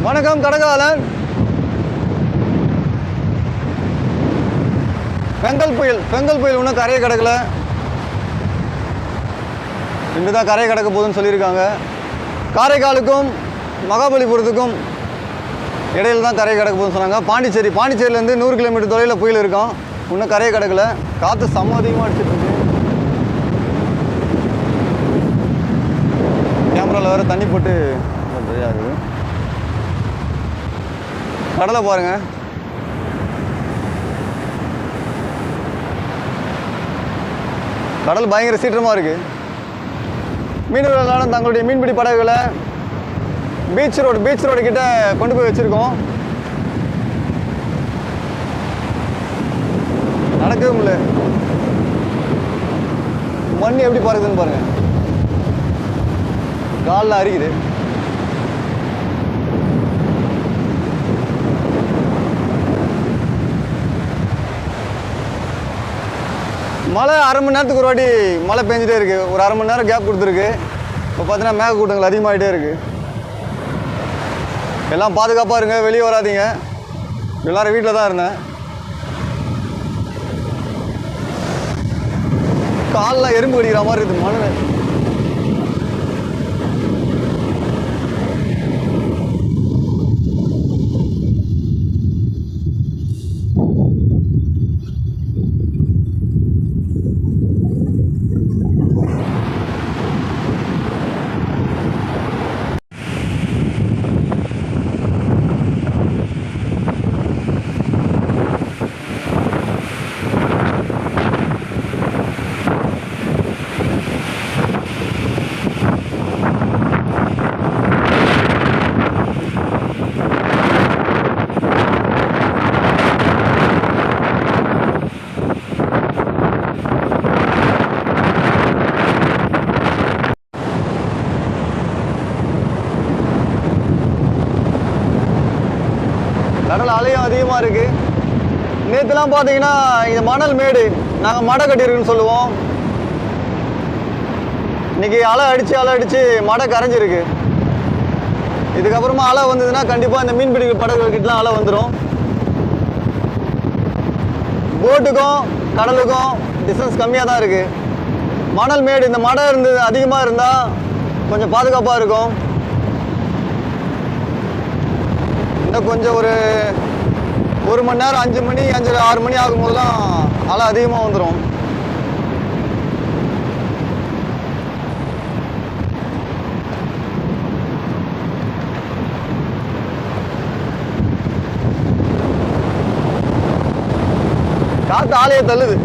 வணக்கம் கடகாலன். பெங்கல் புயல் இன்னும் கரையை கிடக்கல. இன்று தான் கரையை கிடக்க போகுதுன்னு சொல்லியிருக்காங்க. காரைக்காலுக்கும் மகாபலிபுரத்துக்கும் இடையில தான் கரையை கிடக்க போகுதுன்னு சொன்னாங்க. பாண்டிச்சேரியிலேருந்து 100 கிலோமீட்டர் தொலைவில் புயல் இருக்கும். இன்னும் கரையை கிடக்கல. காற்று செம்ம அதிகமாக அடிச்சிட்ருக்கு. கேமராவில் வேறு தண்ணி போட்டு இருக்குது. கடலை பாருங்க. கடல் பயங்கர சீற்றமாக இருக்குது. மீனவர்களான தங்களுடைய மீன்பிடி படகுகளை பீச் ரோடு கிட்ட கொண்டு போய் வச்சுருக்கோம். நடக்கவே முடியல. மண் எப்படி பறக்குதுன்னு பாருங்க. காலில் அரிக்குது. மழை அரை மணி நேரத்துக்கு ஒரு வாட்டி மழை பெஞ்சிட்டே இருக்குது. ஒரு அரை மணி நேரம் கேப் கொடுத்துருக்கு. இப்போ பார்த்தீங்கன்னா மேகக்கூட்டங்கள் அதிகமாகிட்டே இருக்குது. எல்லாம் பாதுகாப்பாக இருங்க, வெளியே வராதிங்க. எல்லோரும் வீட்டில் தான் இருந்தேன். காலில் எறும்பு கடிக்கிற மாதிரி இருக்குது மணல். கடல் அலையும் அதிகமாக இருக்குது. நேற்றுலாம் பார்த்தீங்கன்னா இந்த மணல் மேடு நாங்கள் மடை கட்டியிருக்குன்னு சொல்லுவோம். இன்றைக்கி அலை அடித்து மடை கரைஞ்சிருக்கு. இதுக்கப்புறமா அலை வந்ததுன்னா கண்டிப்பாக இந்த மீன்பிடி படகுகிட்டலாம் அலை வந்துடும். போட்டுக்கும் கடலுக்கும் டிஸ்டன்ஸ் கம்மியாக தான் இருக்குது. மணல் மேடு இந்த மடை அதிகமாக இருந்தால் கொஞ்சம் பாதுகாப்பாக இருக்கும். இன்னும் கொஞ்சம் ஒரு மணி நேரம் 5 மணி 6 மணி ஆகும்போதெல்லாம் அலை அதிகமாக வந்துடும். காற்று ஆலையை தள்ளுது.